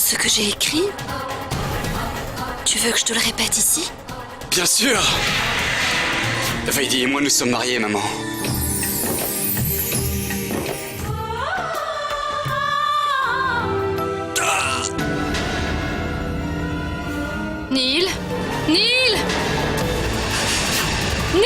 Ce que j'ai écrit? Tu veux que je te le répète ici? Bien sûr! Vaidi et moi nous sommes mariés, maman. Neil? Neil? Neil!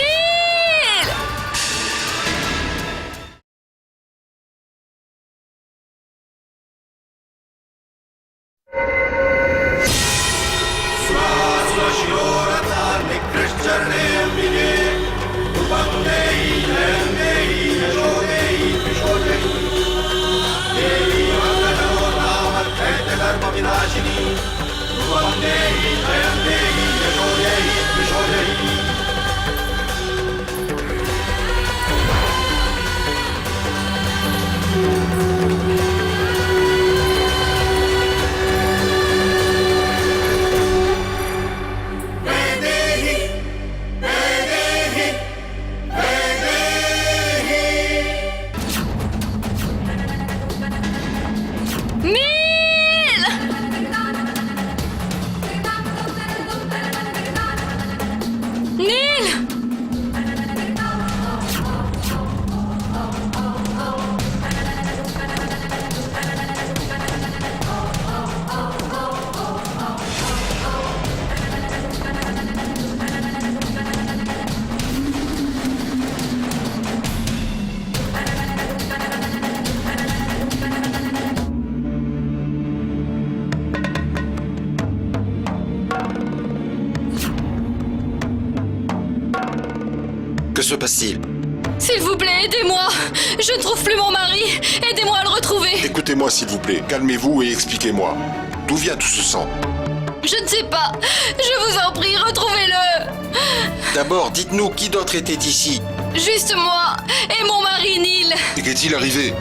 Que se passe-t-il? S'il vous plaît, aidez-moi! Je ne trouve plus mon mari! Aidez-moi à le retrouver! Écoutez-moi s'il vous plaît, calmez-vous et expliquez-moi. D'où vient tout ce sang? Je ne sais pas! Je vous en prie, retrouvez-le! D'abord, dites-nous qui d'autre était ici? Juste moi et mon mari Neil! Et qu'est-il arrivé?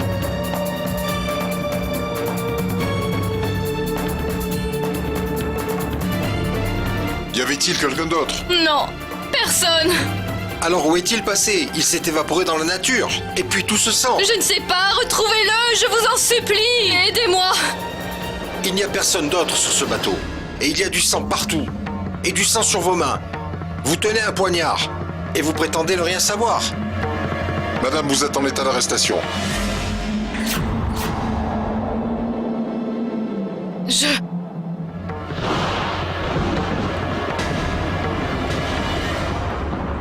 Y avait-il quelqu'un d'autre? Non, personne! Alors où est-il passé? Il s'est évaporé dans la nature. Et puis tout ce sang. Je ne sais pas, retrouvez-le, je vous en supplie! Aidez-moi! Il n'y a personne d'autre sur ce bateau. Et il y a du sang partout. Et du sang sur vos mains. Vous tenez un poignard. Et vous prétendez ne rien savoir. Madame, vous êtes en état d'arrestation.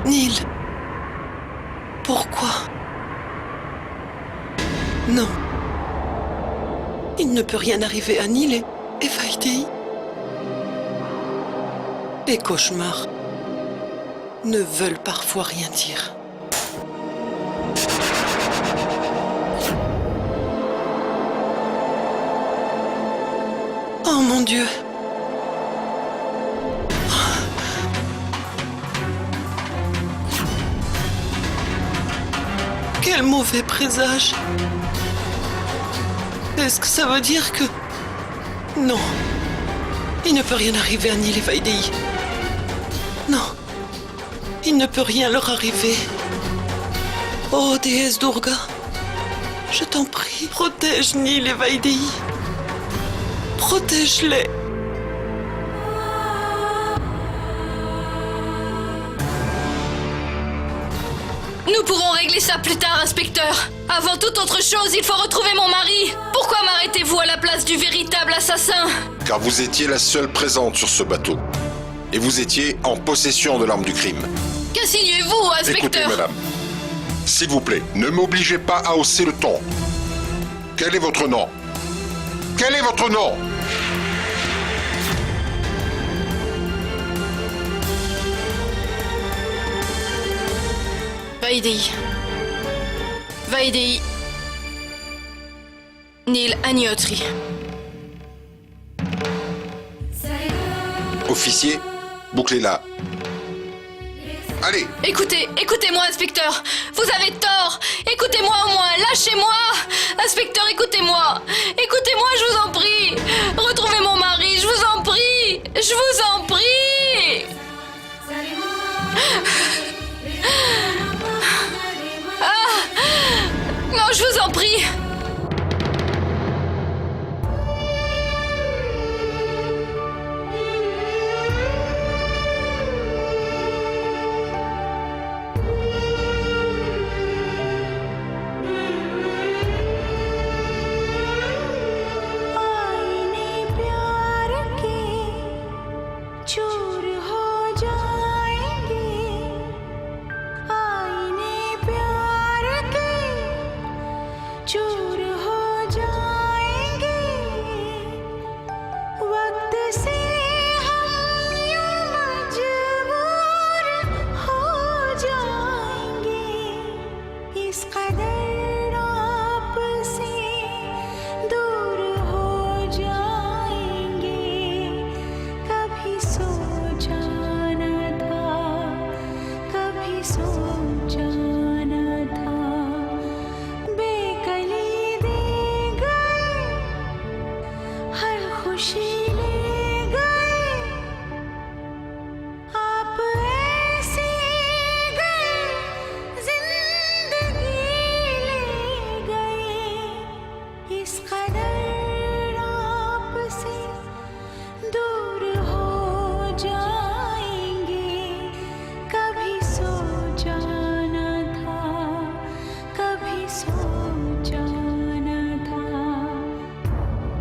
Neil. Pourquoi? Non. Il ne peut rien arriver à Neil et Vaidi. Les cauchemars ne veulent parfois rien dire. Oh mon Dieu! Quel mauvais présage! Est-ce que ça veut dire que... Non. Il ne peut rien arriver à Neil et Vaidi. Non. Il ne peut rien leur arriver. Oh, déesse Durga. Je t'en prie, protège Neil et Vaidi. Protège-les. Nous pourrons régler ça plus tard, inspecteur. Avant toute autre chose, il faut retrouver mon mari. Pourquoi m'arrêtez-vous à la place du véritable assassin? Car vous étiez la seule présente sur ce bateau. Et vous étiez en possession de l'arme du crime. Qu'insinuez-vous, Écoutez, inspecteur? madame. S'il vous plaît, ne m'obligez pas à hausser le ton. Quel est votre nom? Quel est votre nom? Vaidi. Vaidi. Neil Agnotri. Officier, bouclez-la. Allez! Écoutez-moi, inspecteur. Vous avez tort. Écoutez-moi au moins. Lâchez-moi. Inspecteur, écoutez-moi. Écoutez-moi, je vous en prie. Retrouvez mon mari, je vous en prie. Je vous en prie. Non, je vous en prie.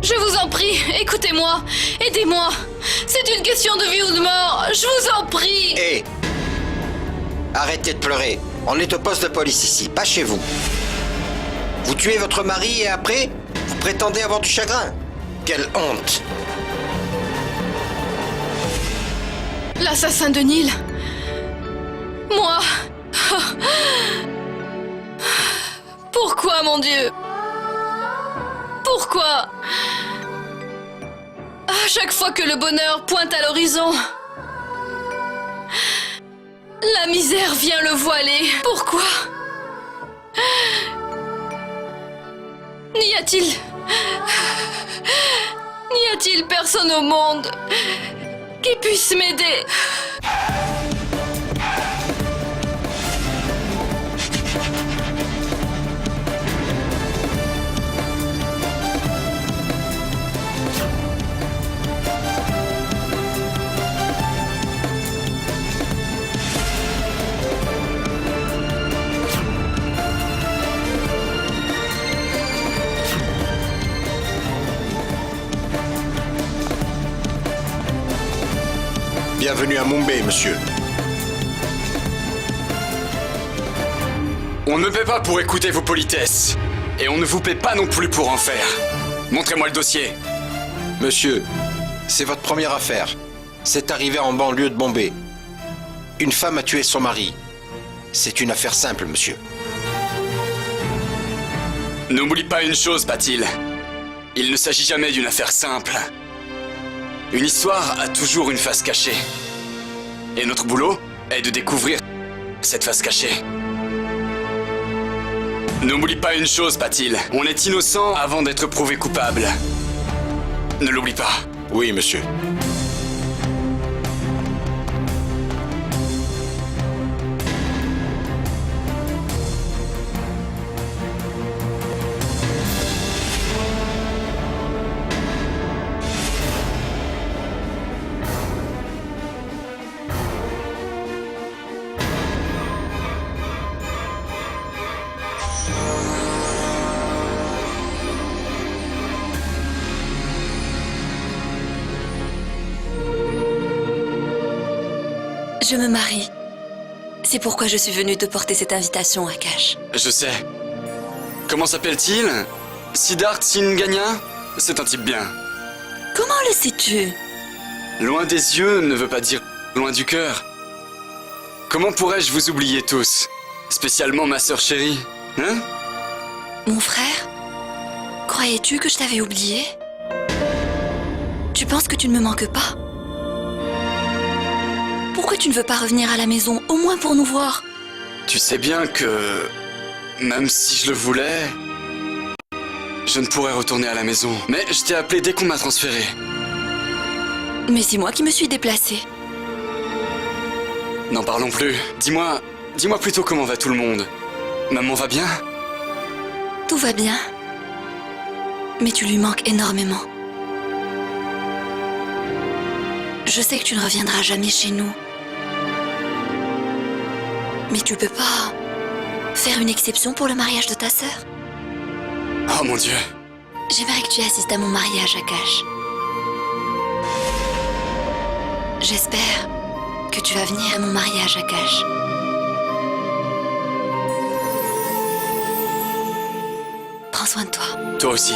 Je vous en prie, écoutez-moi, aidez-moi. C'est une question de vie ou de mort, je vous en prie. Hé! Arrêtez de pleurer. On est au poste de police ici, pas chez vous. Vous tuez votre mari et après, vous prétendez avoir du chagrin. Quelle honte! L'assassin de Neil. Moi. Pourquoi, mon Dieu? Pourquoi? À chaque fois que le bonheur pointe à l'horizon, la misère vient le voiler. Pourquoi? N'y a-t-il personne au monde qui puisse m'aider? Bienvenue à Mumbai, monsieur. On ne paie pas pour écouter vos politesses. Et on ne vous paie pas non plus pour en faire. Montrez-moi le dossier. Monsieur, c'est votre première affaire. C'est arrivé en banlieue de Bombay. Une femme a tué son mari. C'est une affaire simple, monsieur. N'oublie pas une chose, Patil. Il ne s'agit jamais d'une affaire simple. Une histoire a toujours une face cachée. Et notre boulot est de découvrir cette face cachée. N'oublie pas une chose, Patil. On est innocent avant d'être prouvé coupable. Ne l'oublie pas. Oui, monsieur. Je me marie. C'est pourquoi je suis venue te porter cette invitation, Akash. Je sais. Comment s'appelle-t-il? Siddharth Singania? C'est un type bien. Comment le sais-tu? Loin des yeux ne veut pas dire loin du cœur. Comment pourrais-je vous oublier tous? Spécialement ma sœur chérie, hein? Mon frère? Croyais-tu que je t'avais oublié? Tu penses que tu ne me manques pas? Pourquoi tu ne veux pas revenir à la maison, au moins pour nous voir? Tu sais bien que... même si je le voulais... je ne pourrais retourner à la maison. Mais je t'ai appelé dès qu'on m'a transféré. Mais c'est moi qui me suis déplacée. N'en parlons plus. Dis-moi plutôt comment va tout le monde. Maman va bien? Tout va bien. Mais tu lui manques énormément. Je sais que tu ne reviendras jamais chez nous. Mais tu peux pas faire une exception pour le mariage de ta sœur? Oh mon Dieu. J'aimerais que tu assistes à mon mariage, Akash. J'espère que tu vas venir à mon mariage, Akash. Prends soin de toi. Toi aussi.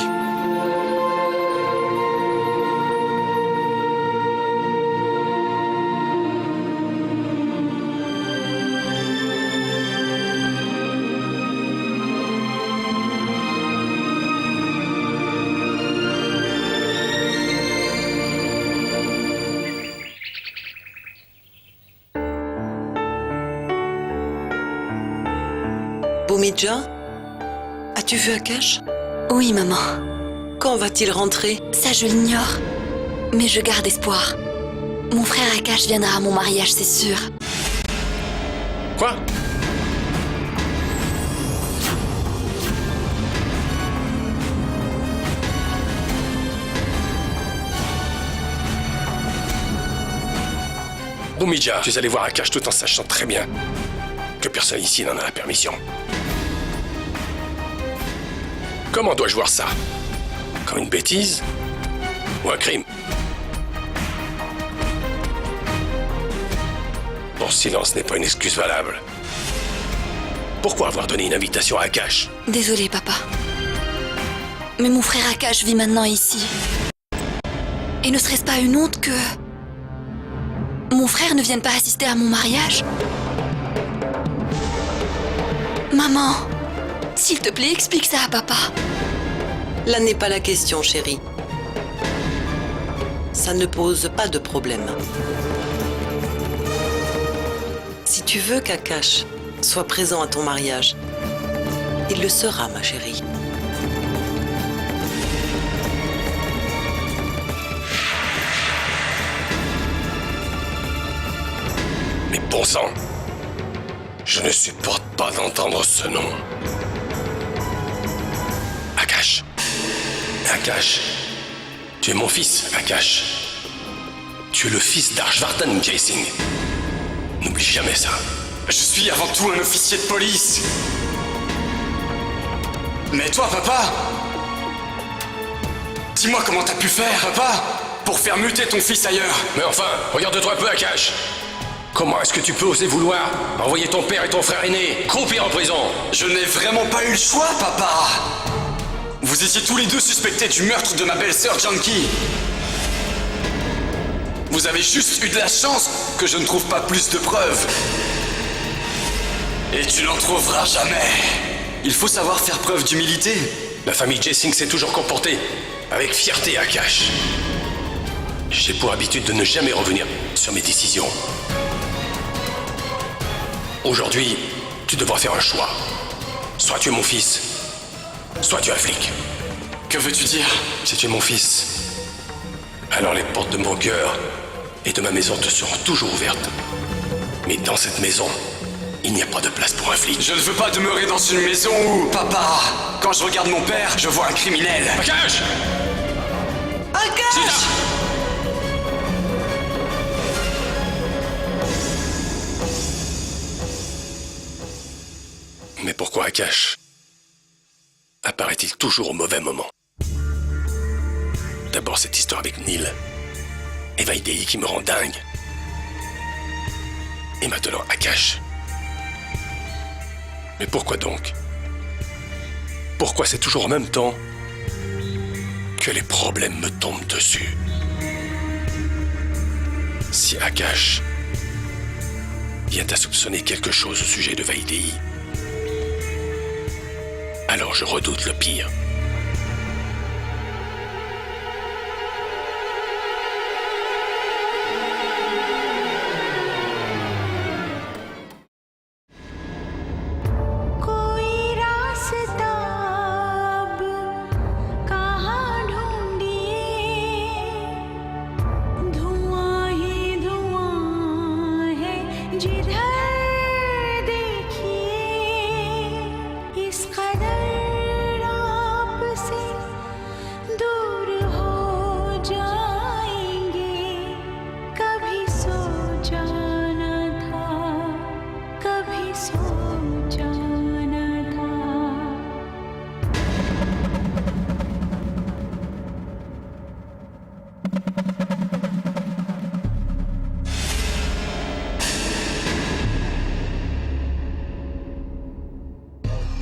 Bhumija, as-tu vu Akash? Oui, maman. Quand va-t-il rentrer? Ça, je l'ignore. Mais je garde espoir. Mon frère Akash viendra à mon mariage, c'est sûr. Quoi? Rumija, tu es allé voir Akash tout en sachant très bien que personne ici n'en a la permission. Comment dois-je voir ça? Comme une bêtise? Ou un crime? Ton silence n'est pas une excuse valable. Pourquoi avoir donné une invitation à Akash? Désolée, papa. Mais mon frère Akash vit maintenant ici. Et ne serait-ce pas une honte que... mon frère ne vienne pas assister à mon mariage? Maman, s'il te plaît, explique ça à papa. Là n'est pas la question, chérie. Ça ne pose pas de problème. Si tu veux qu'Akash soit présent à ton mariage, il le sera, ma chérie. Mais bon sang, je ne supporte pas d'entendre ce nom. Akash. Akash. Tu es mon fils, Akash. Tu es le fils d'Arshvartan Jaising. N'oublie jamais ça. Je suis avant tout un officier de police. Mais toi, papa, dis-moi comment t'as pu faire, papa, pour faire muter ton fils ailleurs. Mais enfin, regarde-toi un peu, Akash. Comment est-ce que tu peux oser vouloir envoyer ton père et ton frère aîné croupir en prison? Je n'ai vraiment pas eu le choix, papa. Vous étiez tous les deux suspectés du meurtre de ma belle-sœur Janki. Vous avez juste eu de la chance que je ne trouve pas plus de preuves. Et tu n'en trouveras jamais. Il faut savoir faire preuve d'humilité. La famille Jaising s'est toujours comportée avec fierté, Akash. J'ai pour habitude de ne jamais revenir sur mes décisions. Aujourd'hui, tu devras faire un choix. Soit tu es mon fils, soit tu es un flic. Que veux-tu dire? Si tu es mon fils, alors les portes de mon cœur et de ma maison te seront toujours ouvertes. Mais dans cette maison, il n'y a pas de place pour un flic. Je ne veux pas demeurer dans une maison où, papa, quand je regarde mon père, je vois un criminel. Akash! Akash! Sita! Mais pourquoi Akash apparaît-il toujours au mauvais moment? D'abord cette histoire avec Neil et Vaidei qui me rend dingue. Et maintenant Akash. Mais pourquoi donc? Pourquoi c'est toujours en même temps que les problèmes me tombent dessus? Si Akash vient à soupçonner quelque chose au sujet de Vaidei, alors je redoute le pire.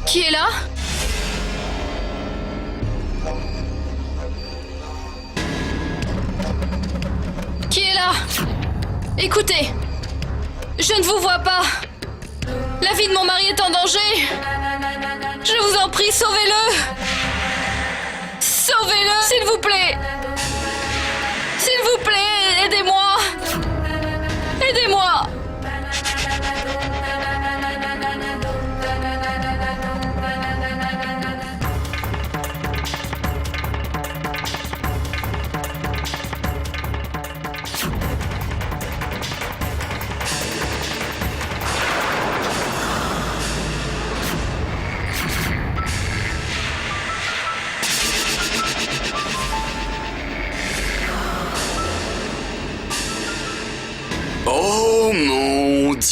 Qui est là? Qui est là? Écoutez, je ne vous vois pas. La vie de mon mari est en danger. Je vous en prie, sauvez-le. Sauvez-le, s'il vous plaît. S'il vous plaît, aidez-moi. Aidez-moi.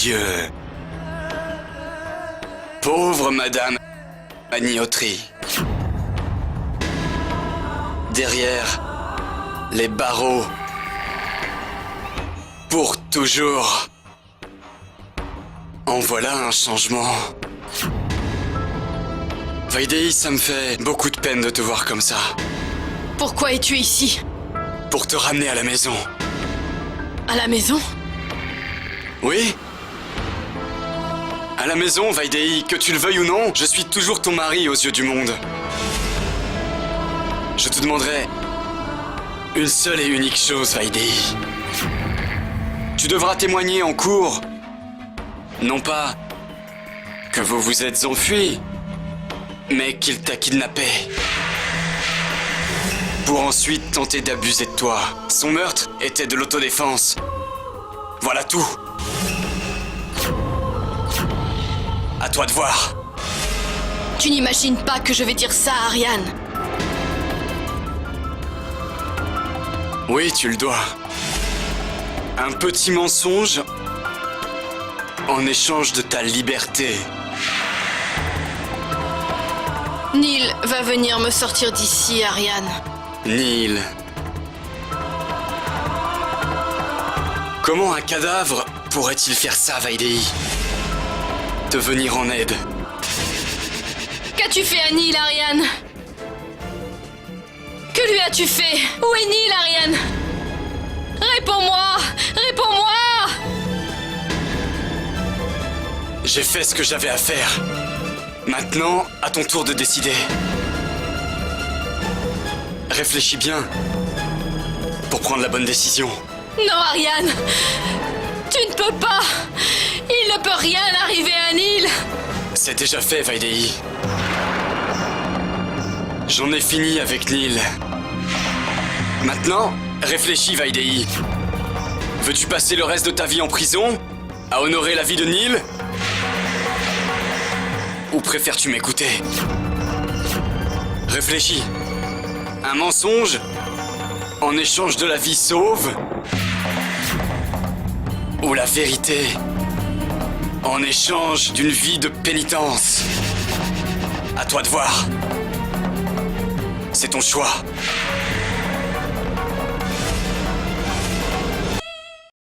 yeux. Pauvre Madame Agnoterie. Derrière les barreaux. Pour toujours. En voilà un changement. Vaidei, ça me fait beaucoup de peine de te voir comme ça. Pourquoi es-tu ici? Pour te ramener à la maison. À la maison? Oui? À la maison, Vaidei, que tu le veuilles ou non, je suis toujours ton mari aux yeux du monde. Je te demanderai une seule et unique chose, Vaidei. Tu devras témoigner en cour. Non pas que vous vous êtes enfui, mais qu'il t'a kidnappé. Pour ensuite tenter d'abuser de toi. Son meurtre était de l'autodéfense. Voilà tout. À toi de voir. Tu n'imagines pas que je vais dire ça à Ariane? Oui, tu le dois. Un petit mensonge en échange de ta liberté. Neil va venir me sortir d'ici, Ariane. Neil. Comment un cadavre pourrait-il faire ça, Vaidei? Te venir en aide. Qu'as-tu fait à Neil, Ariane? Que lui as-tu fait? Où est Neil, Ariane? Réponds-moi! Réponds-moi! J'ai fait ce que j'avais à faire. Maintenant, à ton tour de décider. Réfléchis bien pour prendre la bonne décision. Non, Ariane! Tu ne peux pas! Il ne peut rien arriver à Neil! C'est déjà fait, Vaidei. J'en ai fini avec Neil. Maintenant, réfléchis, Vaidei. Veux-tu passer le reste de ta vie en prison, à honorer la vie de Neil? Ou préfères-tu m'écouter? Réfléchis. Un mensonge en échange de la vie sauve? Ou la vérité en échange d'une vie de pénitence? À toi de voir. C'est ton choix.